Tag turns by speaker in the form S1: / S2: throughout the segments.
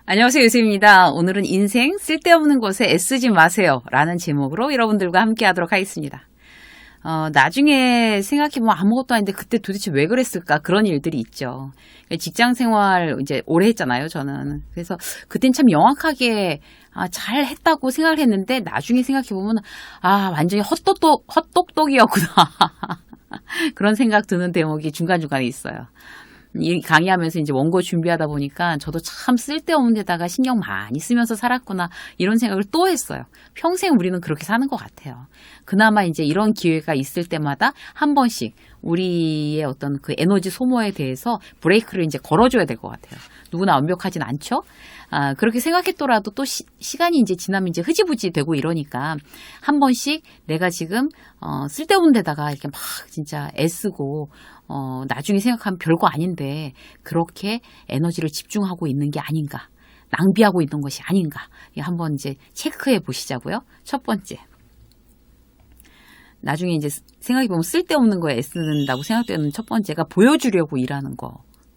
S1: 안녕하세요, 유수입니다. 오늘은 인생 쓸데없는 것에 애쓰지 마세요 라는 제목으로 여러분들과 함께 하도록 하겠습니다. 나중에 생각해보면 아무것도 아닌데 그때 도대체 왜 그랬을까 그런 일들이 있죠. 직장 생활 이제 오래 했잖아요, 저는. 그래서 그땐 참 명확하게 잘 했다고 생각을 했는데 나중에 생각해보면 완전히 헛똑똑이었구나. 그런 생각 드는 대목이 중간중간에 있어요. 이 강의하면서 이제 원고 준비하다 보니까 저도 참 쓸데없는 데다가 신경 많이 쓰면서 살았구나 이런 생각을 또 했어요. 평생 우리는 그렇게 사는 것 같아요. 그나마 이제 이런 기회가 있을 때마다 한 번씩 우리의 어떤 그 에너지 소모에 대해서 브레이크를 이제 걸어줘야 될 것 같아요. 누구나 완벽하진 않죠. 그렇게 생각했더라도 또 시간이 이제 지나면 이제 흐지부지 되고 이러니까 한 번씩 내가 지금 쓸데없는 데다가 이렇게 막 진짜 애쓰고 나중에 생각하면 별거 아닌데 그렇게 에너지를 집중하고 있는 게 아닌가, 낭비하고 있는 것이 아닌가 한번 이제 체크해 보시자고요. 첫 번째. 나중에 이제 생각해보면 쓸데없는 거에 애쓴다고 생각되는 첫 번째가 보여주려고 일하는 것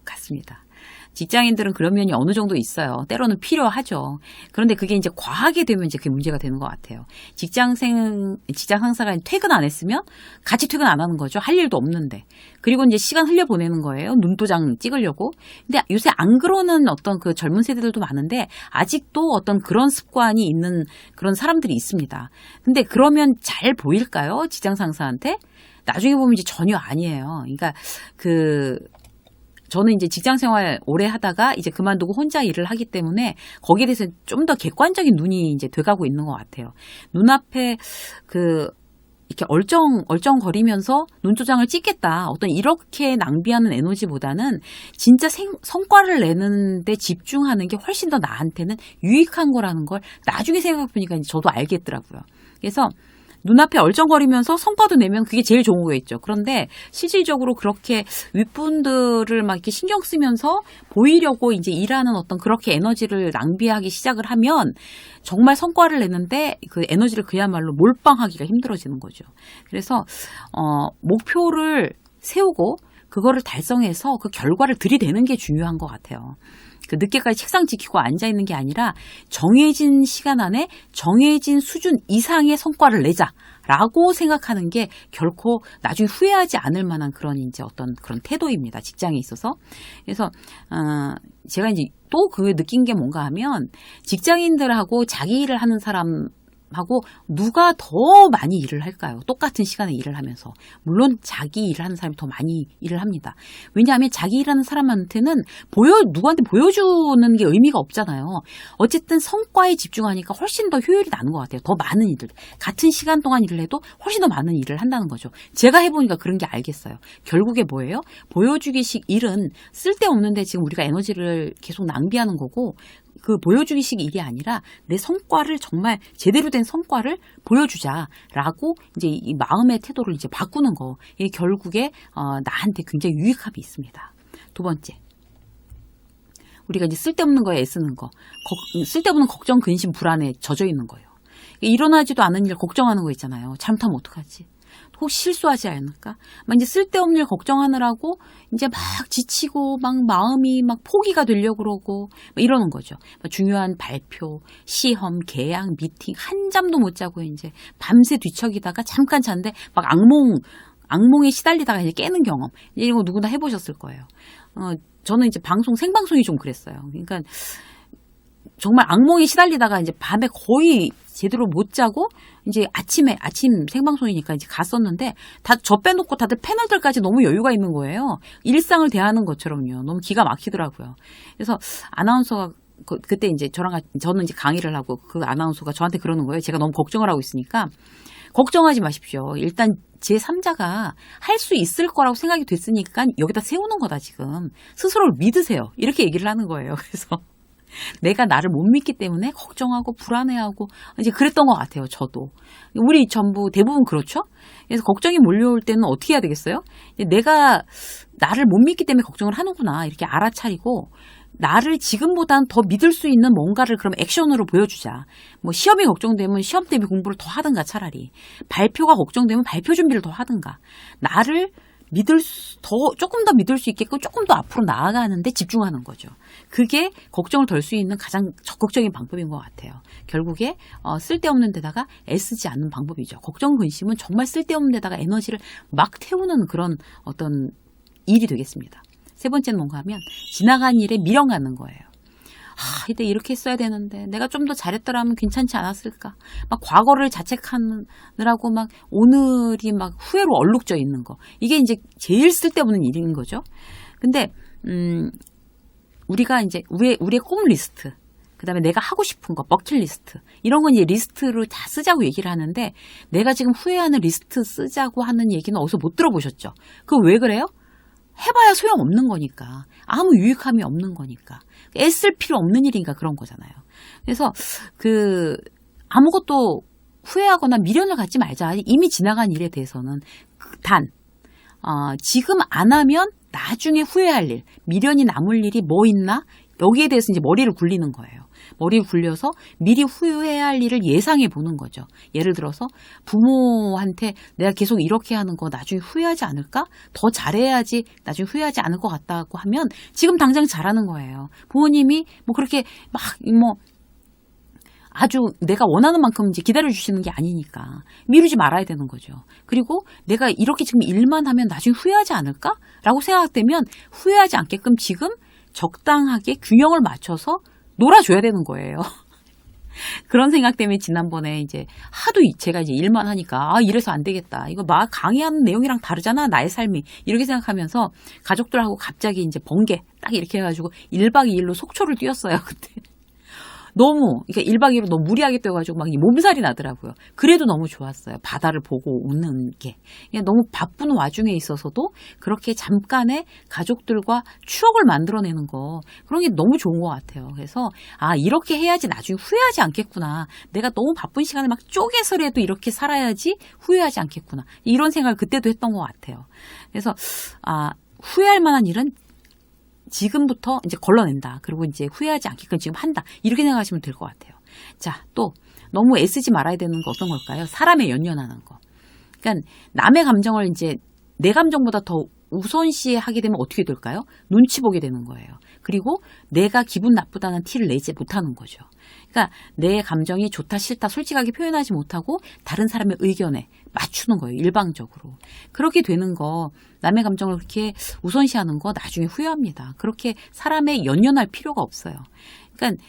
S1: 같습니다. 직장인들은 그런 면이 어느 정도 있어요. 때로는 필요하죠. 그런데 그게 이제 과하게 되면 이제 그게 문제가 되는 것 같아요. 직장 상사가 퇴근 안 했으면 같이 퇴근 안 하는 거죠. 할 일도 없는데. 그리고 이제 시간 흘려보내는 거예요. 눈도장 찍으려고. 근데 요새 안 그러는 어떤 그 젊은 세대들도 많은데 아직도 어떤 그런 습관이 있는 그런 사람들이 있습니다. 근데 그러면 잘 보일까요? 직장 상사한테? 나중에 보면 이제 전혀 아니에요. 그러니까 저는 이제 직장 생활 오래 하다가 이제 그만두고 혼자 일을 하기 때문에 거기에 대해서 좀 더 객관적인 눈이 이제 돼가고 있는 것 같아요. 눈앞에 이렇게 얼쩡거리면서 눈도장을 찍겠다. 어떤 이렇게 낭비하는 에너지보다는 진짜 성과를 내는데 집중하는 게 훨씬 더 나한테는 유익한 거라는 걸 나중에 생각해보니까 저도 알겠더라고요. 그래서 눈앞에 얼쩡거리면서 성과도 내면 그게 제일 좋은 거겠죠. 그런데 실질적으로 그렇게 윗분들을 막 이렇게 신경 쓰면서 보이려고 이제 일하는 어떤 그렇게 에너지를 낭비하기 시작을 하면 정말 성과를 내는데 그 에너지를 그야말로 몰빵하기가 힘들어지는 거죠. 그래서 목표를 세우고 그거를 달성해서 그 결과를 들이대는 게 중요한 것 같아요. 늦게까지 책상 지키고 앉아있는 게 아니라 정해진 시간 안에 정해진 수준 이상의 성과를 내자라고 생각하는 게 결코 나중에 후회하지 않을 만한 그런 이제 어떤 그런 태도입니다. 직장에 있어서. 그래서, 제가 이제 또 느낀 게 뭔가 하면 직장인들하고 자기 일을 하는 사람하고 누가 더 많이 일을 할까요? 똑같은 시간에 일을 하면서. 물론 자기 일을 하는 사람이 더 많이 일을 합니다. 왜냐하면 자기 일하는 사람한테는 누구한테 보여주는 게 의미가 없잖아요. 어쨌든 성과에 집중하니까 훨씬 더 효율이 나는 것 같아요. 더 많은 일들. 같은 시간 동안 일을 해도 훨씬 더 많은 일을 한다는 거죠. 제가 해보니까 그런 게 알겠어요. 결국에 뭐예요? 보여주기식 일은 쓸데없는데 지금 우리가 에너지를 계속 낭비하는 거고 그 보여주기식 일이 아니라 내 성과를 정말 제대로 된 성과를 보여주자라고 이제 이 마음의 태도를 이제 바꾸는 거. 이게 결국에 나한테 굉장히 유익함이 있습니다. 두 번째. 우리가 이제 쓸데없는 거에 애쓰는 거. 쓸데없는 걱정, 근심, 불안에 젖어 있는 거예요. 일어나지도 않은 일 걱정하는 거 있잖아요. 잘못하면 어떡하지? 혹시 실수하지 않을까? 막 이제 쓸데없는 일 걱정하느라고 이제 막 지치고 막 마음이 막 포기가 되려고 그러고 막 이러는 거죠. 중요한 발표, 시험, 계약, 미팅 한잠도 못 자고 이제 밤새 뒤척이다가 잠깐 잤는데 막 악몽에 시달리다가 이제 깨는 경험. 이런 거 누구나 해보셨을 거예요. 저는 이제 생방송이 좀 그랬어요. 그러니까 정말 악몽에 시달리다가 이제 밤에 거의 제대로 못 자고 이제 아침 생방송이니까 이제 갔었는데 저 빼놓고 다들 패널들까지 너무 여유가 있는 거예요. 일상을 대하는 것처럼요. 너무 기가 막히더라고요. 그래서 아나운서가 그때 이제 저는 이제 강의를 하고 그 아나운서가 저한테 그러는 거예요. 제가 너무 걱정을 하고 있으니까 걱정하지 마십시오. 일단 제3자가 할 수 있을 거라고 생각이 됐으니까 여기다 세우는 거다 지금. 스스로를 믿으세요. 이렇게 얘기를 하는 거예요. 그래서 내가 나를 못 믿기 때문에 걱정하고 불안해하고 이제 그랬던 것 같아요. 저도. 우리 전부 대부분 그렇죠? 그래서 걱정이 몰려올 때는 어떻게 해야 되겠어요? 내가 나를 못 믿기 때문에 걱정을 하는구나 이렇게 알아차리고 나를 지금보다는 더 믿을 수 있는 뭔가를 그럼 액션으로 보여주자. 뭐 시험이 걱정되면 시험 대비 공부를 더 하든가 차라리. 발표가 걱정되면 발표 준비를 더 하든가. 나를 조금 더 믿을 수 있게끔 조금 더 앞으로 나아가는데 집중하는 거죠. 그게 걱정을 덜 수 있는 가장 적극적인 방법인 것 같아요. 결국에 쓸데없는 데다가 애쓰지 않는 방법이죠. 걱정, 근심은 정말 쓸데없는 데다가 에너지를 막 태우는 그런 어떤 일이 되겠습니다. 세 번째는 뭔가 하면 지나간 일에 미련 갖는 거예요. 이때 이렇게 했어야 되는데 내가 좀 더 잘했더라면 괜찮지 않았을까. 막 과거를 자책하느라고 막 오늘이 막 후회로 얼룩져 있는 거. 이게 이제 제일 쓸데없는 일인 거죠. 근데 우리가 이제 우리의 꿈 리스트, 그다음에 내가 하고 싶은 거, 버킷리스트 이런 건 이제 리스트로 다 쓰자고 얘기를 하는데 내가 지금 후회하는 리스트 쓰자고 하는 얘기는 어디서 못 들어보셨죠? 그거 왜 그래요? 해봐야 소용없는 거니까. 아무 유익함이 없는 거니까. 애쓸 필요 없는 일인가 그런 거잖아요. 그래서 아무것도 후회하거나 미련을 갖지 말자. 이미 지나간 일에 대해서는 지금 안 하면 나중에 후회할 일, 미련이 남을 일이 뭐 있나? 여기에 대해서 이제 머리를 굴리는 거예요. 머리를 굴려서 미리 후회해야 할 일을 예상해 보는 거죠. 예를 들어서 부모한테 내가 계속 이렇게 하는 거 나중에 후회하지 않을까? 더 잘해야지 나중에 후회하지 않을 것 같다고 하면 지금 당장 잘하는 거예요. 부모님이 뭐 그렇게 아주 내가 원하는 만큼 이제 기다려주시는 게 아니니까 미루지 말아야 되는 거죠. 그리고 내가 이렇게 지금 일만 하면 나중에 후회하지 않을까? 라고 생각되면 후회하지 않게끔 지금 적당하게 균형을 맞춰서 놀아줘야 되는 거예요. 그런 생각 때문에 지난번에 이제 하도 제가 이제 일만 하니까 이래서 안 되겠다. 이거 막 강의하는 내용이랑 다르잖아. 나의 삶이. 이렇게 생각하면서 가족들하고 갑자기 이제 번개 딱 이렇게 해가지고 1박 2일로 속초를 뛰었어요. 그때. 그러니까 1박 2일로 너무 무리하게 뛰어가지고 막 몸살이 나더라고요. 그래도 너무 좋았어요. 바다를 보고 오는 게. 너무 바쁜 와중에 있어서도 그렇게 잠깐의 가족들과 추억을 만들어내는 거. 그런 게 너무 좋은 것 같아요. 그래서 이렇게 해야지 나중에 후회하지 않겠구나. 내가 너무 바쁜 시간을 막 쪼개서라도 이렇게 살아야지 후회하지 않겠구나. 이런 생각을 그때도 했던 것 같아요. 그래서 후회할 만한 일은 지금부터 이제 걸러낸다. 그리고 이제 후회하지 않게끔 지금 한다. 이렇게 생각하시면 될 것 같아요. 자, 또 너무 애쓰지 말아야 되는 거 어떤 걸까요? 사람에 연연하는 거. 그러니까 남의 감정을 이제 내 감정보다 더 우선시하게 되면 어떻게 될까요? 눈치 보게 되는 거예요. 그리고 내가 기분 나쁘다는 티를 내지 못하는 거죠. 그러니까 내 감정이 좋다 싫다 솔직하게 표현하지 못하고 다른 사람의 의견에 맞추는 거예요. 일방적으로. 그렇게 되는 거, 남의 감정을 그렇게 우선시하는 거 나중에 후회합니다. 그렇게 사람에 연연할 필요가 없어요. 그러니까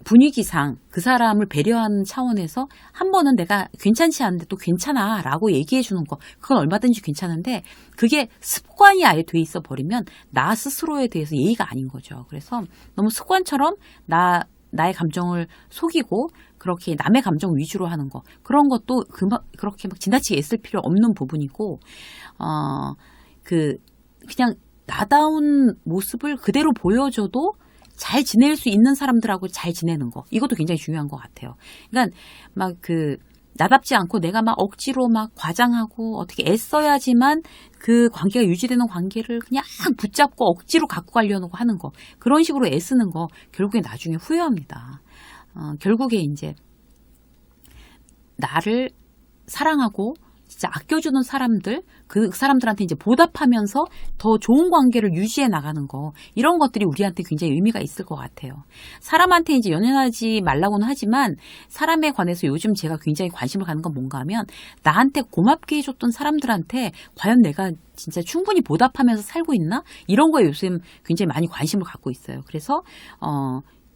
S1: 분위기상 그 사람을 배려하는 차원에서 한 번은 내가 괜찮지 않은데 또 괜찮아 라고 얘기해 주는 거, 그건 얼마든지 괜찮은데 그게 습관이 아예 돼 있어 버리면 나 스스로에 대해서 예의가 아닌 거죠. 그래서 너무 습관처럼 나의 감정을 속이고 그렇게 남의 감정 위주로 하는 거, 그런 것도 그렇게 막 지나치게 애쓸 필요 없는 부분이고, 그냥 나다운 모습을 그대로 보여줘도 잘 지낼 수 있는 사람들하고 잘 지내는 거, 이것도 굉장히 중요한 것 같아요. 그러니까 나답지 않고 내가 막 억지로 막 과장하고 어떻게 애써야지만 그 관계가 유지되는 관계를 그냥 붙잡고 억지로 갖고 가려고 하는 거, 그런 식으로 애쓰는 거 결국에 나중에 후회합니다. 결국에 이제 나를 사랑하고 진짜 아껴주는 사람들, 그 사람들한테 이제 보답하면서 더 좋은 관계를 유지해 나가는 거, 이런 것들이 우리한테 굉장히 의미가 있을 것 같아요. 사람한테 이제 연연하지 말라고는 하지만 사람에 관해서 요즘 제가 굉장히 관심을 갖는 건 뭔가 하면 나한테 고맙게 해줬던 사람들한테 과연 내가 진짜 충분히 보답하면서 살고 있나? 이런 거에 요즘 굉장히 많이 관심을 갖고 있어요. 그래서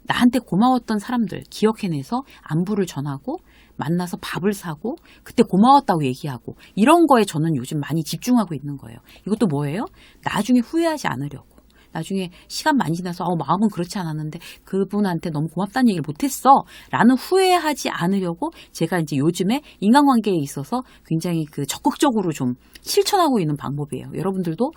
S1: 나한테 고마웠던 사람들 기억해내서 안부를 전하고 만나서 밥을 사고 그때 고마웠다고 얘기하고, 이런 거에 저는 요즘 많이 집중하고 있는 거예요. 이것도 뭐예요? 나중에 후회하지 않으려고. 나중에 시간 많이 지나서 마음은 그렇지 않았는데 그분한테 너무 고맙다는 얘기를 못했어 라는 후회하지 않으려고 제가 이제 요즘에 인간관계에 있어서 굉장히 적극적으로 좀 실천하고 있는 방법이에요. 여러분들도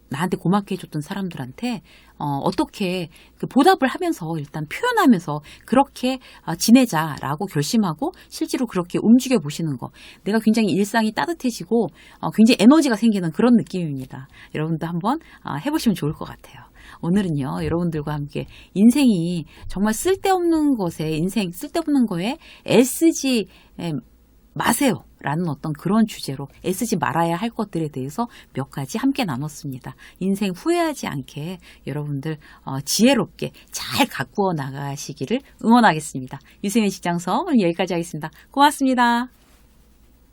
S1: 나한테 고맙게 해줬던 사람들한테 어떻게 보답을 하면서 일단 표현하면서 그렇게 지내자라고 결심하고 실제로 그렇게 움직여 보시는 거, 내가 굉장히 일상이 따뜻해지고 굉장히 에너지가 생기는 그런 느낌입니다. 여러분도 한번 해보시면 좋을 것 같아요. 오늘은요, 여러분들과 함께 인생이 정말 쓸데없는 것에, 쓸데없는 거에 애쓰지 마세요. 라는 어떤 그런 주제로 애쓰지 말아야 할 것들에 대해서 몇 가지 함께 나눴습니다. 인생 후회하지 않게 여러분들 지혜롭게 잘 가꾸어 나가시기를 응원하겠습니다. 유세민 직장서 오늘 여기까지 하겠습니다. 고맙습니다.